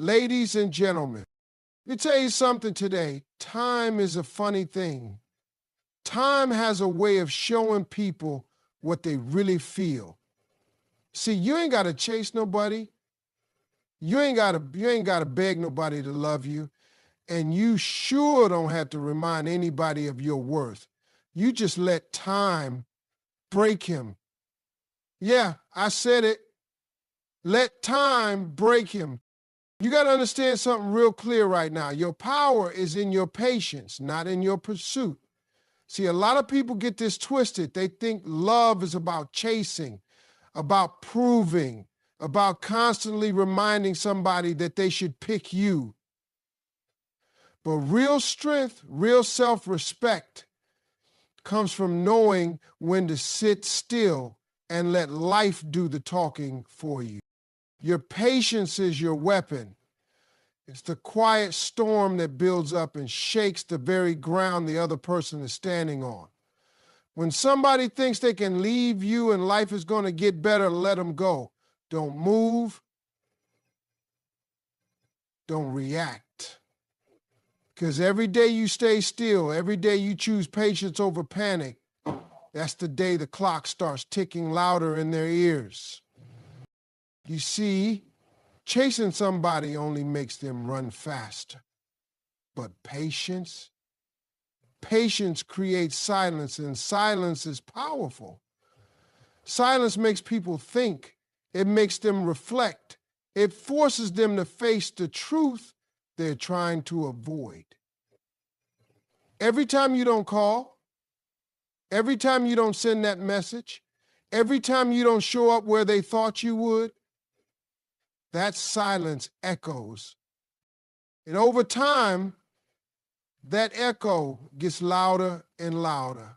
Ladies and gentlemen, let me tell you something today. Time is a funny thing. Time has a way of showing people what they really feel. See, you ain't got to chase nobody. You ain't got to beg nobody to love you. And you sure don't have to remind anybody of your worth. You just let time break him. Yeah, I said it. Let time break him. You got to understand something real clear right now. Your power is in your patience, not in your pursuit. See, a lot of people get this twisted. They think love is about chasing, about proving, about constantly reminding somebody that they should pick you. But real strength, real self-respect comes from knowing when to sit still and let life do the talking for you. Your patience is your weapon. It's the quiet storm that builds up and shakes the very ground the other person is standing on. When somebody thinks they can leave you and life is going to get better, let them go. Don't move. Don't react. Because every day you stay still, every day you choose patience over panic, that's the day the clock starts ticking louder in their ears. You see, chasing somebody only makes them run faster. But patience creates silence, and silence is powerful. Silence makes people think. It makes them reflect. It forces them to face the truth they're trying to avoid. Every time you don't call, every time you don't send that message, every time you don't show up where they thought you would, that silence echoes. And over time, that echo gets louder and louder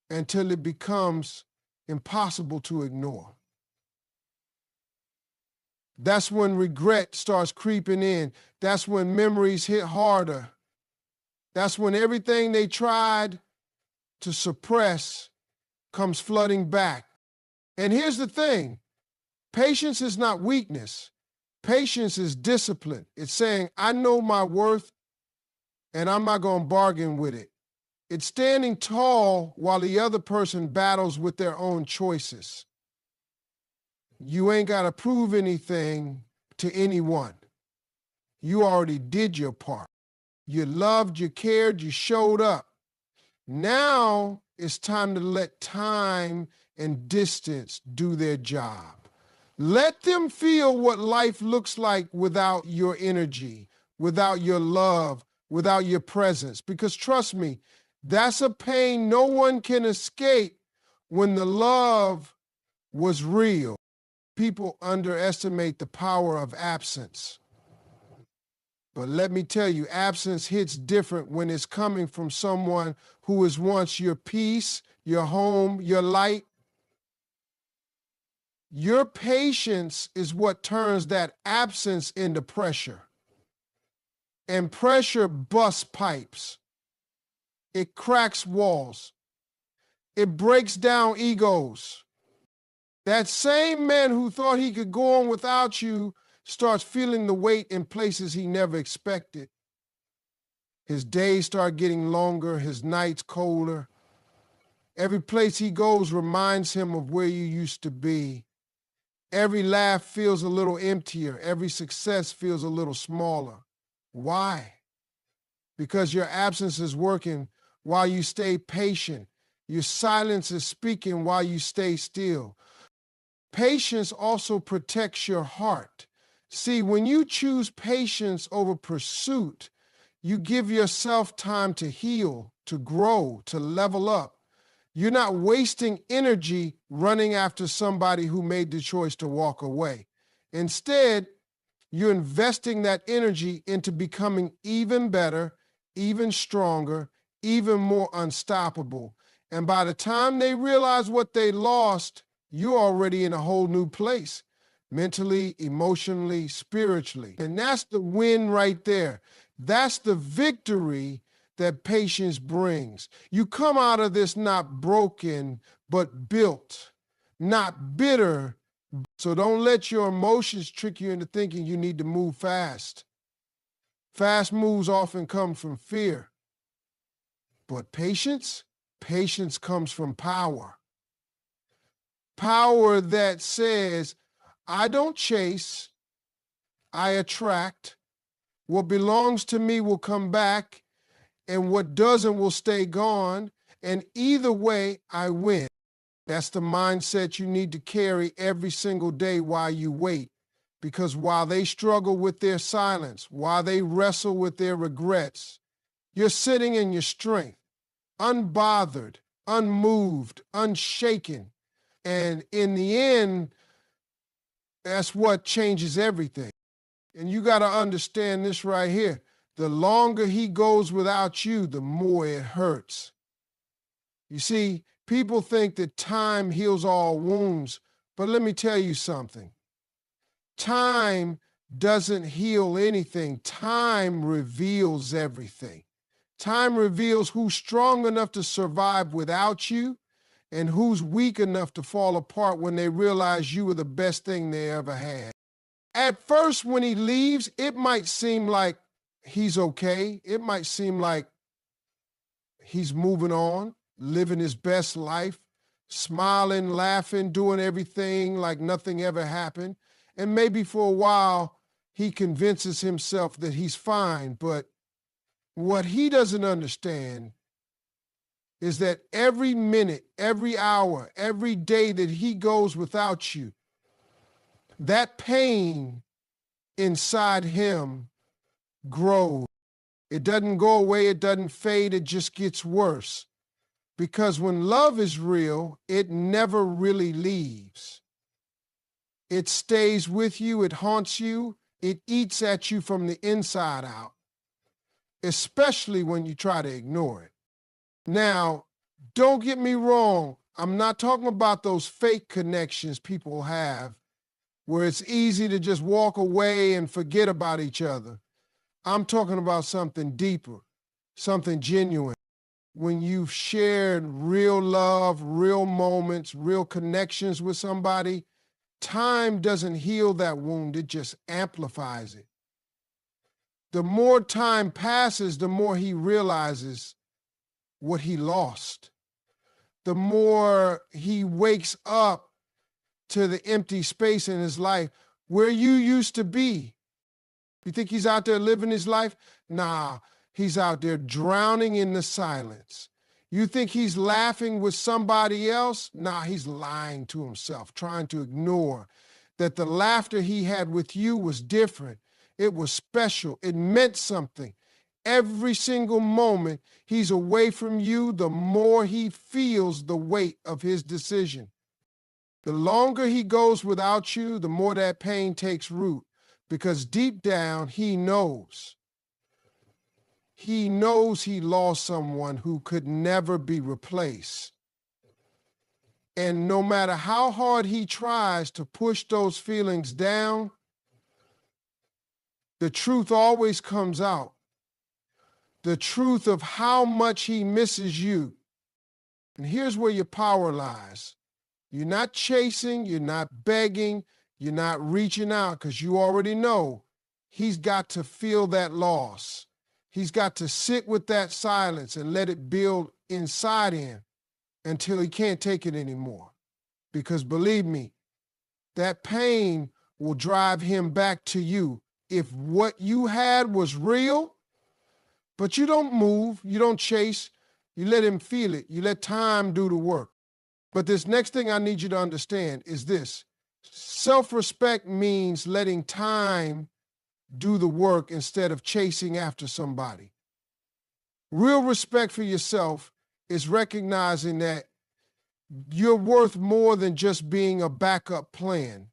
until it becomes impossible to ignore. That's when regret starts creeping in. That's when memories hit harder. That's when everything they tried to suppress comes flooding back. And here's the thing. Patience is not weakness. Patience is discipline. It's saying, I know my worth and I'm not going to bargain with it. It's standing tall while the other person battles with their own choices. You ain't got to prove anything to anyone. You already did your part. You loved, you cared, you showed up. Now it's time to let time and distance do their job. Let them feel what life looks like without your energy, without your love, without your presence. Because trust me, that's a pain no one can escape when the love was real. People underestimate the power of absence. But let me tell you, absence hits different when it's coming from someone who was once your peace, your home, your light. Your patience is what turns that absence into pressure. And pressure busts pipes. It cracks walls. It breaks down egos. That same man who thought he could go on without you starts feeling the weight in places he never expected. His days start getting longer, his nights colder. Every place he goes reminds him of where you used to be. Every laugh feels a little emptier. Every success feels a little smaller. Why? Because your absence is working while you stay patient. Your silence is speaking while you stay still. Patience also protects your heart. See, when you choose patience over pursuit, you give yourself time to heal, to grow, to level up. You're not wasting energy running after somebody who made the choice to walk away. Instead, you're investing that energy into becoming even better, even stronger, even more unstoppable. And by the time they realize what they lost, you're already in a whole new place. Mentally, emotionally, spiritually. And that's the win right there. That's the victory that patience brings. You come out of this not broken, but built, not bitter, So don't let your emotions trick you into thinking you need to move fast. Fast moves often come from fear. But patience comes from power. Power that says, I don't chase, I attract. What belongs to me will come back, and what doesn't will stay gone. And either way, I win. That's the mindset you need to carry every single day while you wait. Because while they struggle with their silence, while they wrestle with their regrets, you're sitting in your strength, unbothered, unmoved, unshaken. And in the end, that's what changes everything. And you got to understand this right here. The longer he goes without you, the more it hurts. You see, people think that time heals all wounds, but let me tell you something. Time doesn't heal anything. Time reveals everything. Time reveals who's strong enough to survive without you and who's weak enough to fall apart when they realize you were the best thing they ever had. At first, when he leaves, it might seem like he's okay. It might seem like he's moving on, living his best life, smiling, laughing, doing everything like nothing ever happened. And maybe for a while, he convinces himself that he's fine. But what he doesn't understand is that every minute, every hour, every day that he goes without you, that pain inside him grows. It doesn't go away, it doesn't fade, it just gets worse. Because when love is real, it never really leaves. It stays with you, it haunts you, it eats at you from the inside out, especially when you try to ignore it. Now, don't get me wrong, I'm not talking about those fake connections people have where it's easy to just walk away and forget about each other. I'm talking about something deeper, something genuine. When you've shared real love, real moments, real connections with somebody, time doesn't heal that wound, it just amplifies it. The more time passes, the more he realizes what he lost. The more he wakes up to the empty space in his life where you used to be. You think he's out there living his life? Nah, he's out there drowning in the silence. You think he's laughing with somebody else? Nah, he's lying to himself, trying to ignore that the laughter he had with you was different. It was special. It meant something. Every single moment he's away from you, the more he feels the weight of his decision. The longer he goes without you, the more that pain takes root, because deep down he knows. He knows he lost someone who could never be replaced. And no matter how hard he tries to push those feelings down, the truth always comes out. The truth of how much he misses you. And here's where your power lies. You're not chasing, you're not begging, you're not reaching out, because you already know he's got to feel that loss. He's got to sit with that silence and let it build inside him until he can't take it anymore. Because believe me, that pain will drive him back to you. If what you had was real, but you don't move, you don't chase, you let him feel it, you let time do the work. But this next thing I need you to understand is this. Self-respect means letting time do the work instead of chasing after somebody. Real respect for yourself is recognizing that you're worth more than just being a backup plan,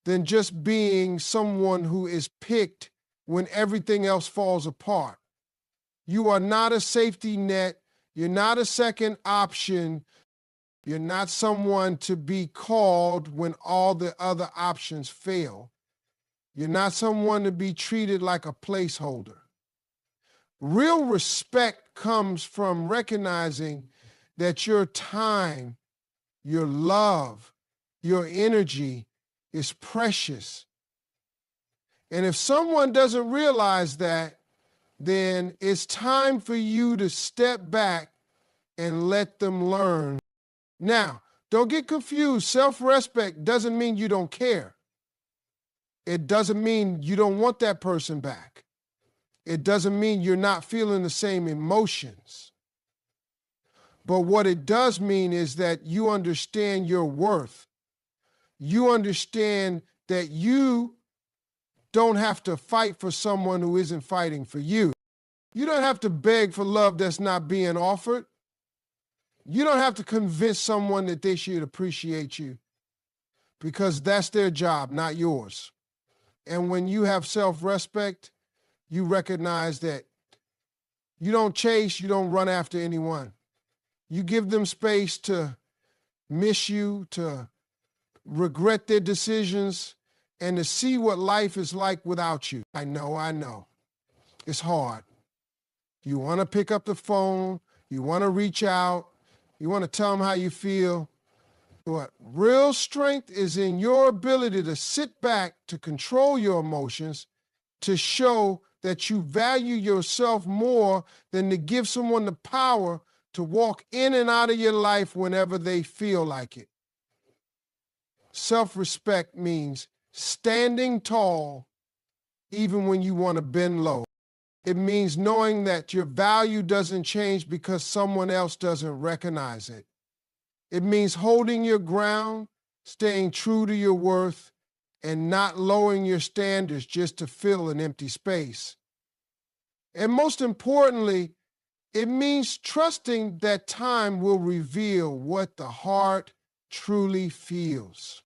than just being someone who is picked when everything else falls apart. You are not a safety net. You're not a second option. You're not someone to be called when all the other options fail. You're not someone to be treated like a placeholder. Real respect comes from recognizing that your time, your love, Your energy is precious. And if someone doesn't realize that, then it's time for you to step back and let them learn. Now, don't get confused. Self-respect doesn't mean you don't care. It doesn't mean you don't want that person back. It doesn't mean you're not feeling the same emotions. But what it does mean is that you understand your worth. You understand that you don't have to fight for someone who isn't fighting for you. You don't have to beg for love that's not being offered. You don't have to convince someone that they should appreciate you, because that's their job, not yours. And when you have self-respect, you recognize that you don't chase, you don't run after anyone. You give them space to miss you, to regret their decisions, and to see what life is like without you. I know. It's hard. You want to pick up the phone, you want to reach out, you want to tell them how you feel. But real strength is in your ability to sit back, to control your emotions, to show that you value yourself more than to give someone the power to walk in and out of your life whenever they feel like it. Self-respect means standing tall even when you want to bend low. It means knowing that your value doesn't change because someone else doesn't recognize it. It means holding your ground, staying true to your worth, and not lowering your standards just to fill an empty space. And most importantly, it means trusting that time will reveal what the heart truly feels.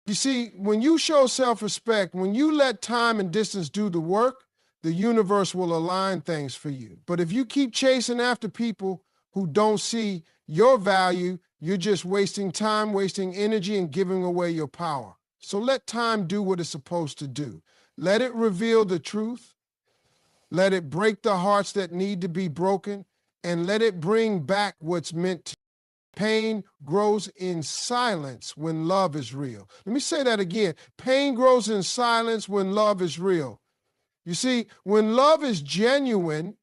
You see, when you show self-respect, when you let time and distance do the work, the universe will align things for you. But if you keep chasing after people who don't see your value, you're just wasting time, wasting energy, and giving away your power. So let time do what it's supposed to do. Let it reveal the truth. Let it break the hearts that need to be broken, and let it bring back what's meant to. Pain grows in silence when love is real. Let me say that again. Pain grows in silence when love is real. You see, when love is genuine,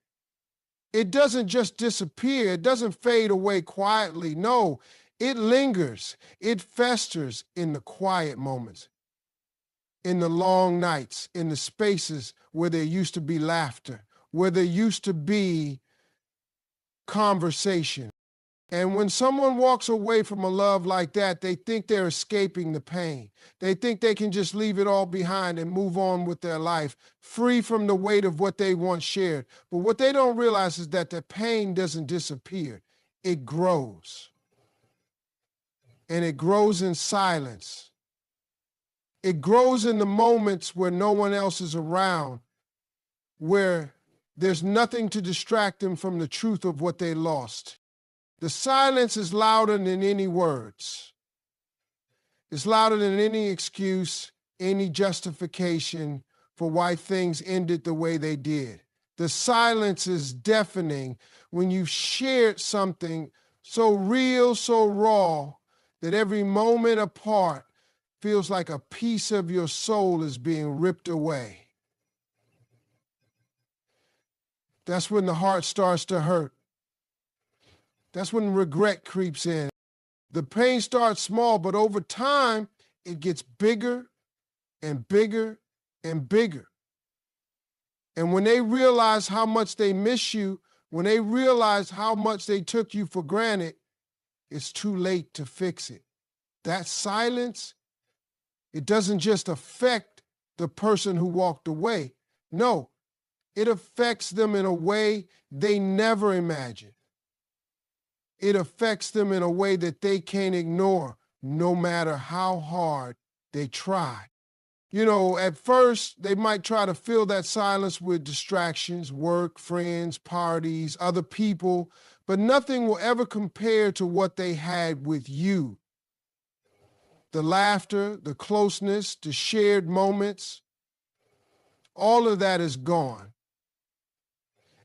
it doesn't just disappear. It doesn't fade away quietly. No, it lingers. It festers in the quiet moments, in the long nights, in the spaces where there used to be laughter, where there used to be conversation. And when someone walks away from a love like that, they think they're escaping the pain. They think they can just leave it all behind and move on with their life, free from the weight of what they once shared. But what they don't realize is that the pain doesn't disappear. It grows. And it grows in silence. It grows in the moments where no one else is around, where there's nothing to distract them from the truth of what they lost. The silence is louder than any words. It's louder than any excuse, any justification for why things ended the way they did. The silence is deafening when you've shared something so real, so raw, that every moment apart feels like a piece of your soul is being ripped away. That's when the heart starts to hurt. That's when regret creeps in. The pain starts small, but over time, it gets bigger and bigger and bigger. And when they realize how much they miss you, when they realize how much they took you for granted, it's too late to fix it. That silence, it doesn't just affect the person who walked away. No, it affects them in a way they never imagined. It affects them in a way that they can't ignore, no matter how hard they try. You know, at first, they might try to fill that silence with distractions, work, friends, parties, other people, but nothing will ever compare to what they had with you. The laughter, the closeness, the shared moments, all of that is gone.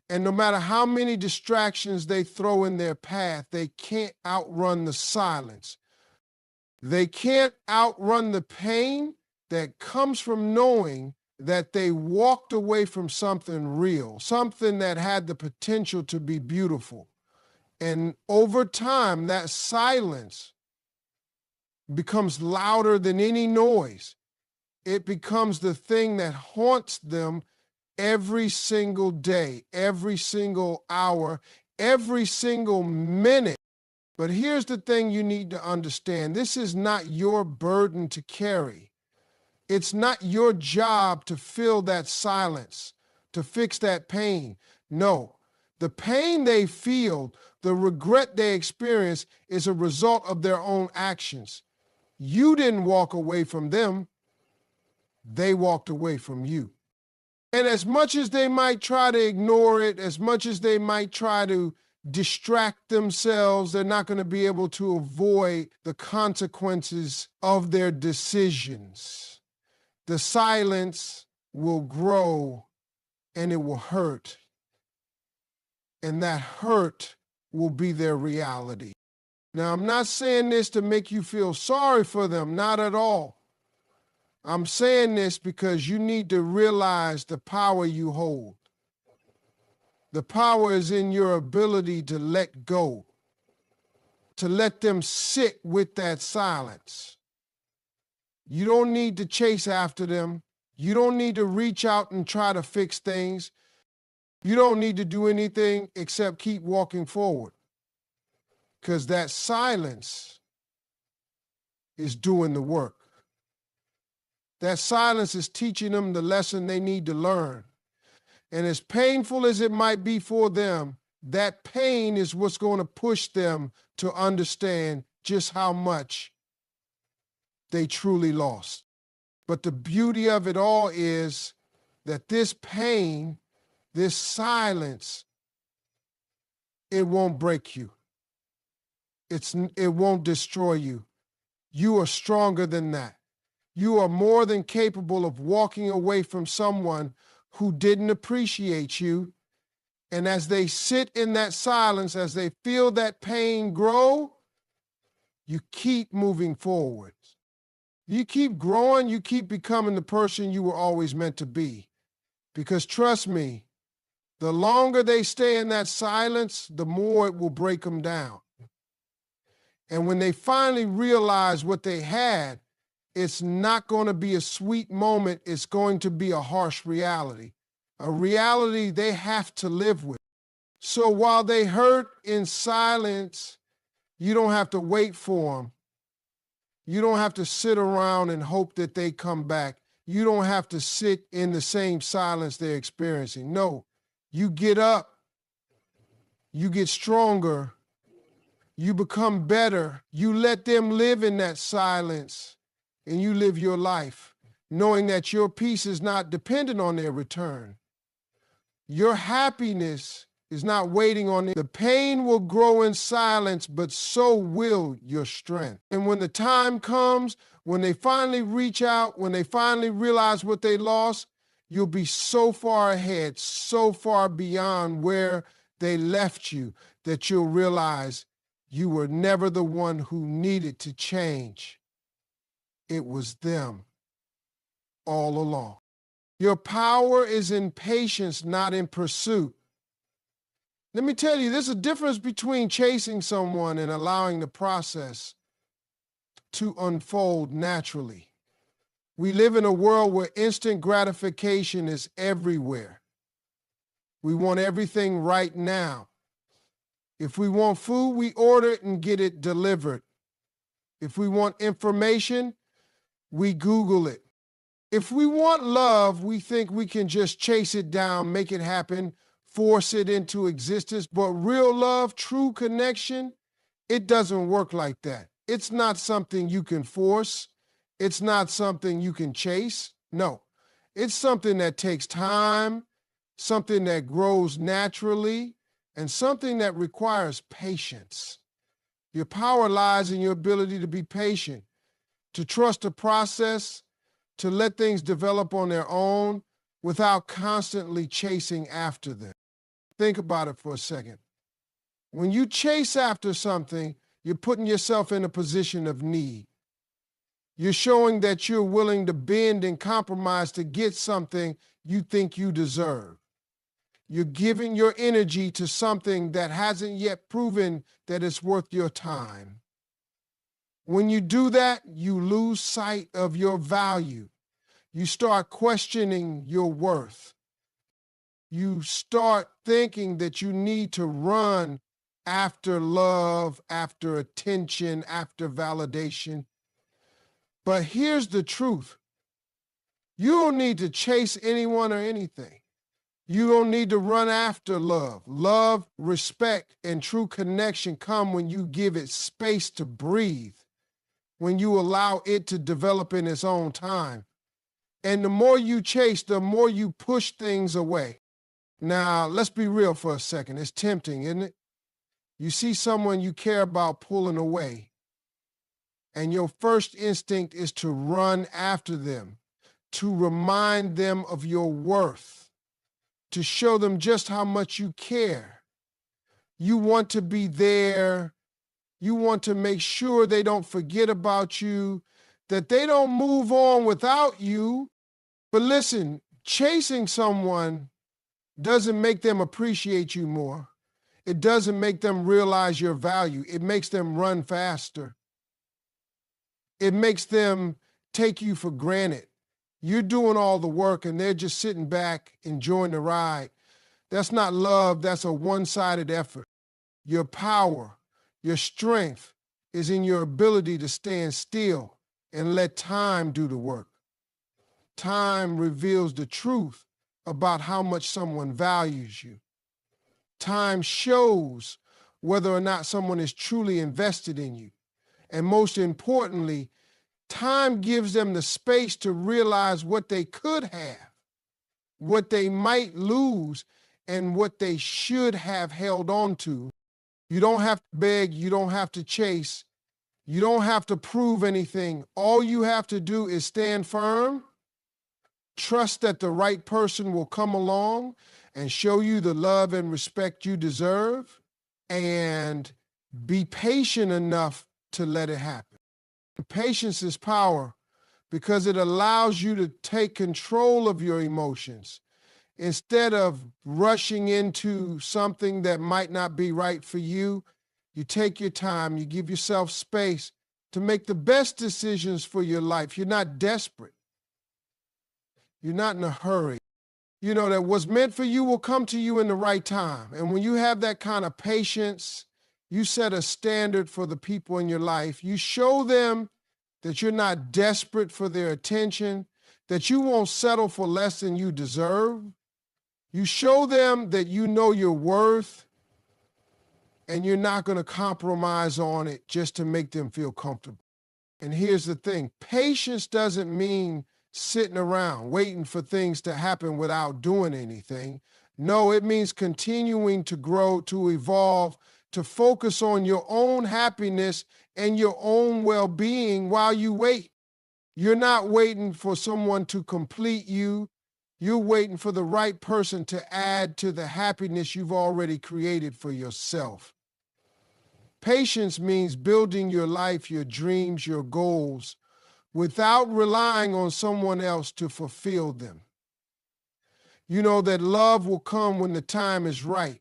And no matter how many distractions they throw in their path, they can't outrun the silence. They can't outrun the pain that comes from knowing that they walked away from something real, something that had the potential to be beautiful. And over time, that silence becomes louder than any noise. It becomes the thing that haunts them every single day, every single hour, every single minute. But here's the thing you need to understand. This is not your burden to carry. It's not your job to fill that silence, to fix that pain. No, the pain they feel, the regret they experience is a result of their own actions. You didn't walk away from them. They walked away from you. And as much as they might try to ignore it, as much as they might try to distract themselves, they're not going to be able to avoid the consequences of their decisions. The silence will grow and it will hurt. And that hurt will be their reality. Now, I'm not saying this to make you feel sorry for them, not at all. I'm saying this because you need to realize the power you hold. The power is in your ability to let go, to let them sit with that silence. You don't need to chase after them. You don't need to reach out and try to fix things. You don't need to do anything except keep walking forward, because that silence is doing the work. That silence is teaching them the lesson they need to learn. And as painful as it might be for them, that pain is what's going to push them to understand just how much they truly lost. But the beauty of it all is that this pain, this silence, it won't break you. It won't destroy you. You are stronger than that. You are more than capable of walking away from someone who didn't appreciate you. And as they sit in that silence, as they feel that pain grow, you keep moving forward. You keep growing, you keep becoming the person you were always meant to be. Because trust me, the longer they stay in that silence, the more it will break them down. And when they finally realize what they had, it's not going to be a sweet moment. It's going to be a harsh reality, a reality they have to live with. So while they hurt in silence, you don't have to wait for them. You don't have to sit around and hope that they come back. You don't have to sit in the same silence they're experiencing. No, you get up, you get stronger, you become better. You let them live in that silence, and you live your life, knowing that your peace is not dependent on their return. Your happiness is not waiting on it. The pain will grow in silence, but so will your strength. And when the time comes, when they finally reach out, when they finally realize what they lost, you'll be so far ahead, so far beyond where they left you, that you'll realize you were never the one who needed to change. It was them all along. Your power is in patience, not in pursuit. Let me tell you, there's a difference between chasing someone and allowing the process to unfold naturally. We live in a world where instant gratification is everywhere. We want everything right now. If we want food, we order it and get it delivered. If we want information, we Google it. If we want love, we think we can just chase it down, make it happen, force it into existence. But real love, true connection, it doesn't work like that. It's not something you can force. It's not something you can chase. No, it's something that takes time, something that grows naturally, and something that requires patience. Your power lies in your ability to be patient, to trust the process, to let things develop on their own without constantly chasing after them. Think about it for a second. When you chase after something, you're putting yourself in a position of need. You're showing that you're willing to bend and compromise to get something you think you deserve. You're giving your energy to something that hasn't yet proven that it's worth your time. When you do that, you lose sight of your value. You start questioning your worth. You start thinking that you need to run after love, after attention, after validation. But here's the truth. You don't need to chase anyone or anything. You don't need to run after love. Love, respect, and true connection come when you give it space to breathe, when you allow it to develop in its own time. And the more you chase, the more you push things away. Now, let's be real for a second. It's tempting, isn't it? You see someone you care about pulling away, and your first instinct is to run after them, to remind them of your worth, to show them just how much you care. You want to be there. You want to make sure they don't forget about you, that they don't move on without you. But listen, chasing someone doesn't make them appreciate you more. It doesn't make them realize your value. It makes them run faster. It makes them take you for granted. You're doing all the work and they're just sitting back enjoying the ride. That's not love, that's a one-sided effort. Your power, your strength is in your ability to stand still and let time do the work. Time reveals the truth about how much someone values you. Time shows whether or not someone is truly invested in you. And most importantly, time gives them the space to realize what they could have, what they might lose, and what they should have held on to. You don't have to beg, you don't have to chase, you don't have to prove anything. All you have to do is stand firm, trust that the right person will come along and show you the love and respect you deserve, and be patient enough to let it happen. Patience is power because it allows you to take control of your emotions. Instead of rushing into something that might not be right for you, you take your time, you give yourself space to make the best decisions for your life. You're not desperate. You're not in a hurry. You know that what's meant for you will come to you in the right time. And when you have that kind of patience, you set a standard for the people in your life. You show them that you're not desperate for their attention, that you won't settle for less than you deserve. You show them that you know your worth and you're not going to compromise on it just to make them feel comfortable. And here's the thing, patience doesn't mean sitting around waiting for things to happen without doing anything. No, it means continuing to grow, to evolve, to focus on your own happiness and your own well-being while you wait. You're not waiting for someone to complete you. You're waiting for the right person to add to the happiness you've already created for yourself. Patience means building your life, your dreams, your goals, without relying on someone else to fulfill them. You know that love will come when the time is right,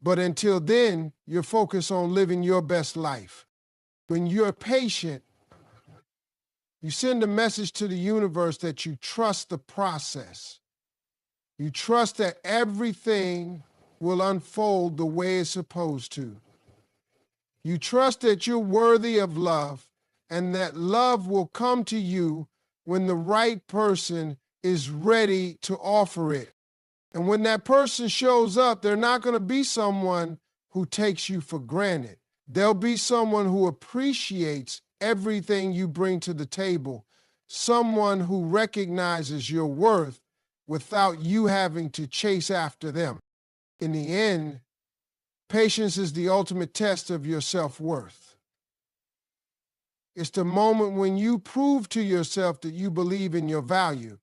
but until then, you're focused on living your best life. When you're patient, you send a message to the universe that you trust the process. You trust that everything will unfold the way it's supposed to. You trust that you're worthy of love and that love will come to you when the right person is ready to offer it. And when that person shows up, they're not going to be someone who takes you for granted. They'll be someone who appreciates everything you bring to the table, someone who recognizes your worth without you having to chase after them. In the end, patience is the ultimate test of your self-worth. It's the moment when you prove to yourself that you believe in your value,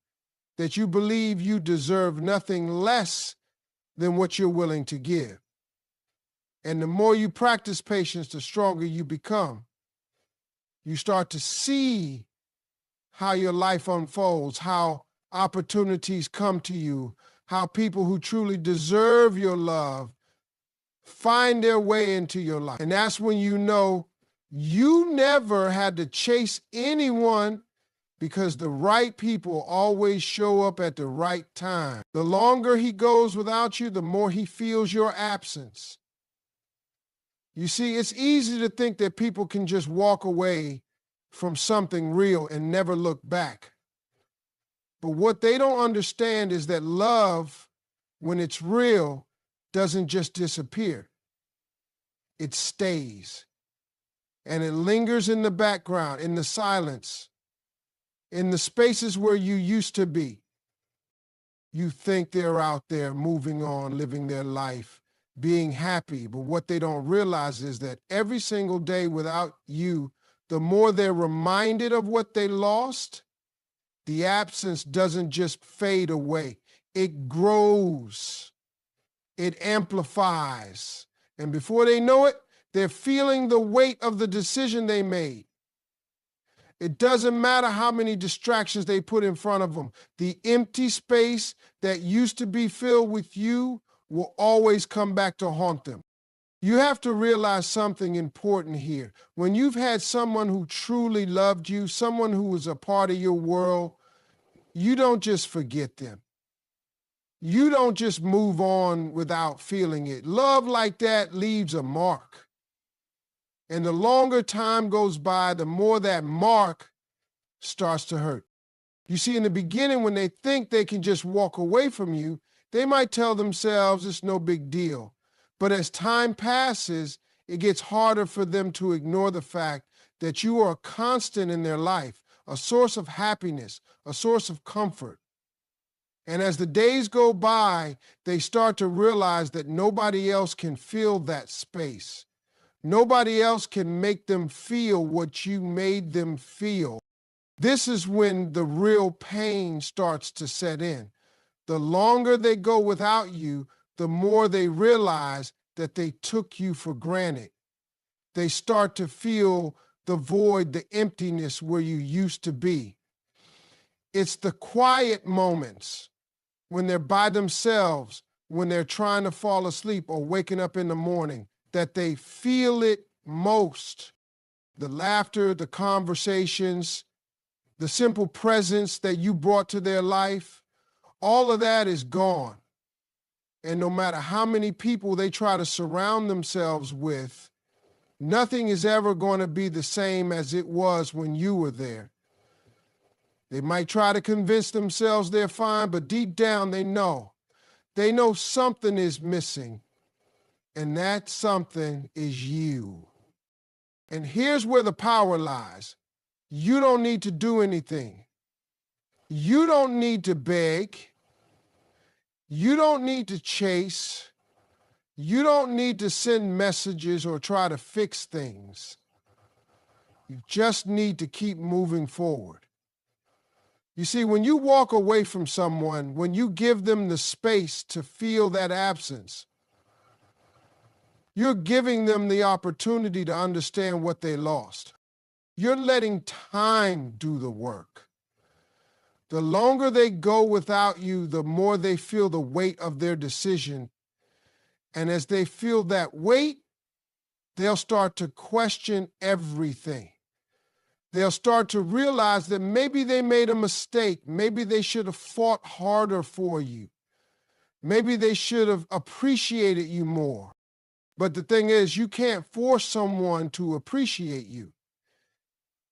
that you believe you deserve nothing less than what you're willing to give. And the more you practice patience, the stronger you become. You start to see how your life unfolds, how opportunities come to you, how people who truly deserve your love find their way into your life. And that's when you know you never had to chase anyone, because the right people always show up at the right time. The longer he goes without you, the more he feels your absence. You see, it's easy to think that people can just walk away from something real and never look back. But what they don't understand is that love, when it's real, doesn't just disappear. It stays. And it lingers in the background, in the silence, in the spaces where you used to be. You think they're out there moving on, living their life, being happy. But what they don't realize is that every single day without you, the more they're reminded of what they lost, the absence doesn't just fade away. It grows. It amplifies. And before they know it, they're feeling the weight of the decision they made. It doesn't matter how many distractions they put in front of them. The empty space that used to be filled with you will always come back to haunt them. You have to realize something important here. When you've had someone who truly loved you, someone who was a part of your world, you don't just forget them. You don't just move on without feeling it. Love like that leaves a mark. And the longer time goes by, the more that mark starts to hurt. You see, in the beginning, when they think they can just walk away from you, they might tell themselves it's no big deal. But as time passes, it gets harder for them to ignore the fact that you are a constant in their life, a source of happiness, a source of comfort. And as the days go by, they start to realize that nobody else can fill that space. Nobody else can make them feel what you made them feel. This is when the real pain starts to set in. The longer they go without you, the more they realize that they took you for granted. They start to feel the void, the emptiness where you used to be. It's the quiet moments when they're by themselves, when they're trying to fall asleep or waking up in the morning, that they feel it most. The laughter, the conversations, the simple presence that you brought to their life, all of that is gone. And no matter how many people they try to surround themselves with, nothing is ever going to be the same as it was when you were there. They might try to convince themselves they're fine, but deep down they know. They know something is missing. And that something is you. And here's where the power lies. You don't need to do anything. You don't need to beg. You don't need to chase. You don't need to send messages or try to fix things. You just need to keep moving forward. You see, when you walk away from someone, when you give them the space to feel that absence, you're giving them the opportunity to understand what they lost. You're letting time do the work. The longer they go without you, the more they feel the weight of their decision. And as they feel that weight, they'll start to question everything. They'll start to realize that maybe they made a mistake. Maybe they should have fought harder for you. Maybe they should have appreciated you more. But the thing is, you can't force someone to appreciate you.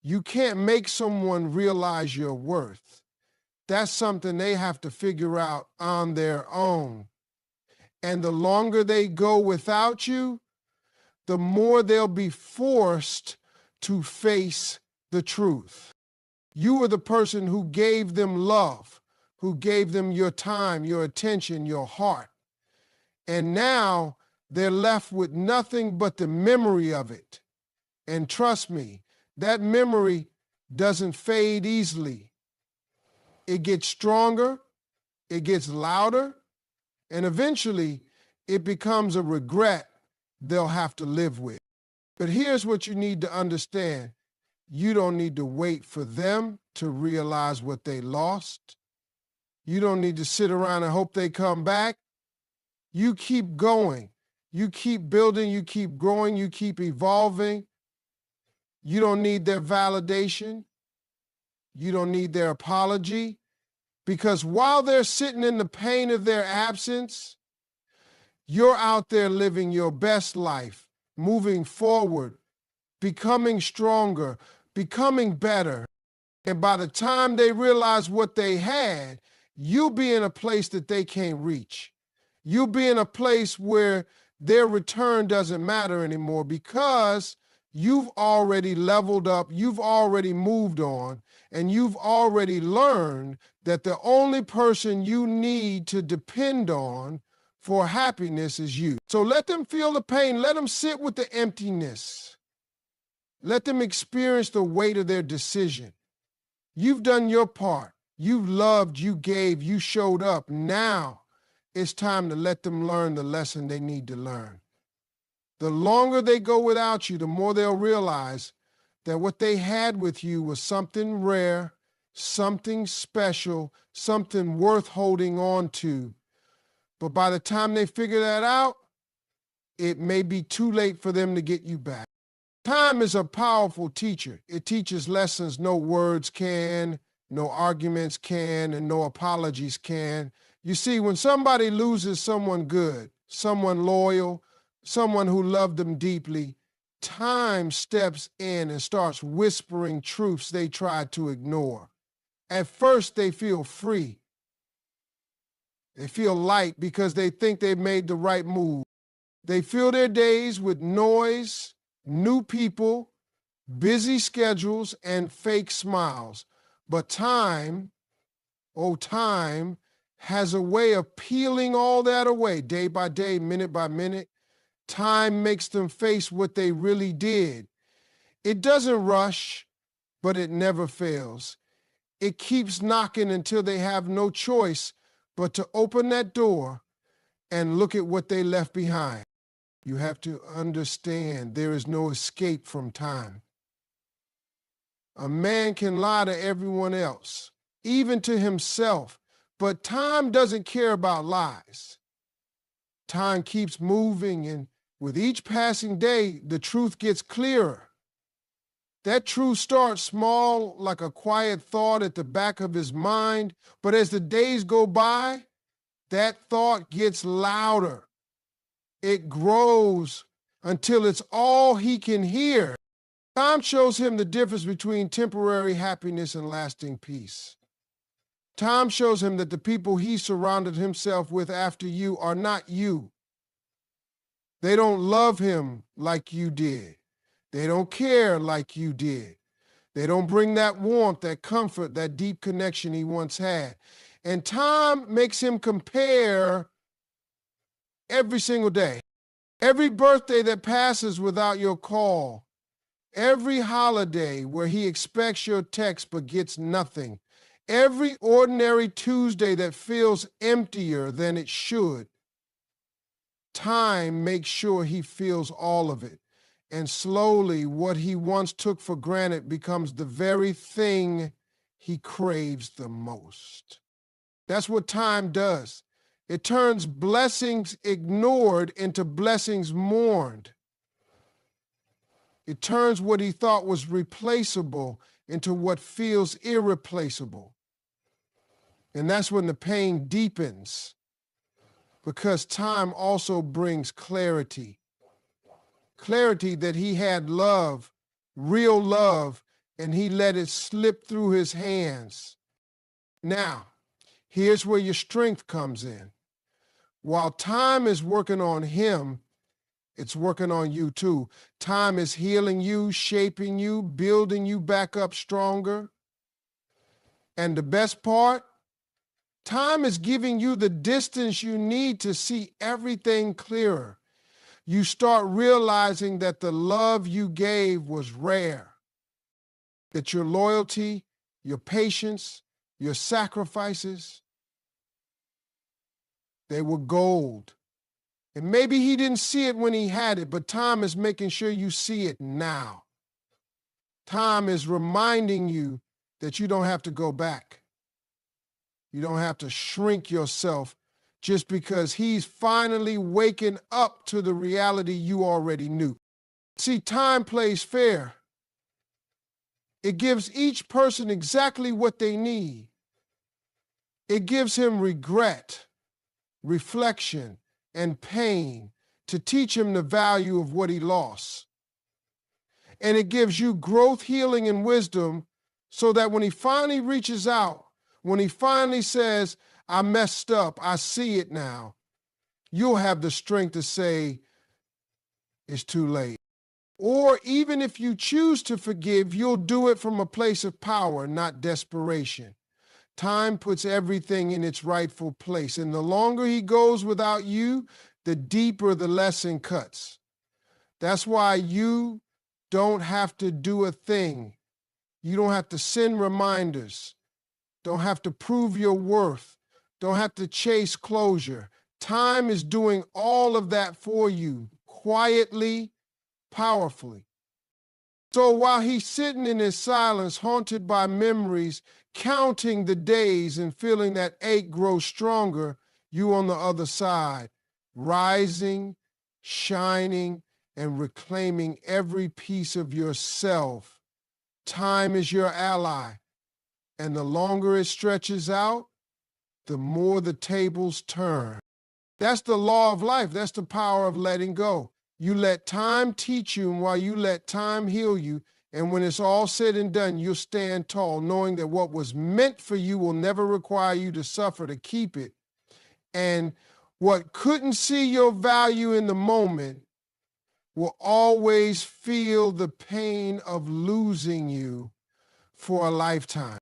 You can't make someone realize your worth. That's something they have to figure out on their own. And the longer they go without you, the more they'll be forced to face the truth. You were the person who gave them love, who gave them your time, your attention, your heart. And now they're left with nothing but the memory of it. And trust me, that memory doesn't fade easily. It gets stronger, it gets louder, and eventually it becomes a regret they'll have to live with. But here's what you need to understand. You don't need to wait for them to realize what they lost. You don't need to sit around and hope they come back. You keep going. You keep building, you keep growing, you keep evolving. You don't need their validation. You don't need their apology. Because while they're sitting in the pain of their absence, you're out there living your best life, moving forward, becoming stronger, becoming better. And by the time they realize what they had, you'll be in a place that they can't reach. You'll be in a place where their return doesn't matter anymore because you've already leveled up, you've already moved on, and you've already learned that the only person you need to depend on for happiness is you. So let them feel the pain. Let them sit with the emptiness. Let them experience the weight of their decision. You've done your part. You've loved, you gave, you showed up. Now it's time to let them learn the lesson they need to learn. The longer they go without you, the more they'll realize that what they had with you was something rare, something special, something worth holding on to. But by the time they figure that out, it may be too late for them to get you back. Time is a powerful teacher. It teaches lessons no words can, no arguments can, and no apologies can. You see, when somebody loses someone good, someone loyal, someone who loved them deeply, time steps in and starts whispering truths they tried to ignore. At first, they feel free. They feel light because they think they've made the right move. They fill their days with noise, new people, busy schedules, and fake smiles. But time, oh, time has a way of peeling all that away day by day, minute by minute. Time makes them face what they really did. It doesn't rush, but it never fails. It keeps knocking until they have no choice but to open that door and look at what they left behind. You have to understand there is no escape from time. A man can lie to everyone else, even to himself, but time doesn't care about lies. Time keeps moving, and with each passing day, the truth gets clearer. That truth starts small, like a quiet thought at the back of his mind, but as the days go by, that thought gets louder. It grows until it's all he can hear. Time shows him the difference between temporary happiness and lasting peace. Time shows him that the people he surrounded himself with after you are not you. They don't love him like you did. They don't care like you did. They don't bring that warmth, that comfort, that deep connection he once had. And time makes him compare every single day. Every birthday that passes without your call. Every holiday where he expects your text but gets nothing. Every ordinary Tuesday that feels emptier than it should. Time makes sure he feels all of it. And slowly, what he once took for granted becomes the very thing he craves the most. That's what time does. It turns blessings ignored into blessings mourned. It turns what he thought was replaceable into what feels irreplaceable. And that's when the pain deepens, because time also brings clarity. Clarity that he had love, real love, and he let it slip through his hands. Now, here's where your strength comes in. While time is working on him, it's working on you too. Time is healing you, shaping you, building you back up stronger. And the best part, time is giving you the distance you need to see everything clearer. You start realizing that the love you gave was rare, that your loyalty, your patience, your sacrifices, they were gold. And maybe he didn't see it when he had it, but time is making sure you see it now. Time is reminding you that you don't have to go back. You don't have to shrink yourself just because he's finally waking up to the reality you already knew. See, time plays fair. It gives each person exactly what they need. It gives him regret, reflection, and pain to teach him the value of what he lost. And it gives you growth, healing, and wisdom so that when he finally reaches out, when he finally says, I messed up, I see it now, you'll have the strength to say, it's too late. Or even if you choose to forgive, you'll do it from a place of power, not desperation. Time puts everything in its rightful place, and the longer he goes without you, the deeper the lesson cuts. That's why you don't have to do a thing. You don't have to send reminders. Don't have to prove your worth. Don't have to chase closure. Time is doing all of that for you, quietly, powerfully. So while he's sitting in his silence, haunted by memories, counting the days and feeling that ache grow stronger, you on the other side, rising, shining, and reclaiming every piece of yourself. Time is your ally, and the longer it stretches out, the more the tables turn. That's the law of life. That's the power of letting go. You let time teach you, and while you let time heal you, and when it's all said and done, you'll stand tall, knowing that what was meant for you will never require you to suffer to keep it. And what couldn't see your value in the moment will always feel the pain of losing you for a lifetime.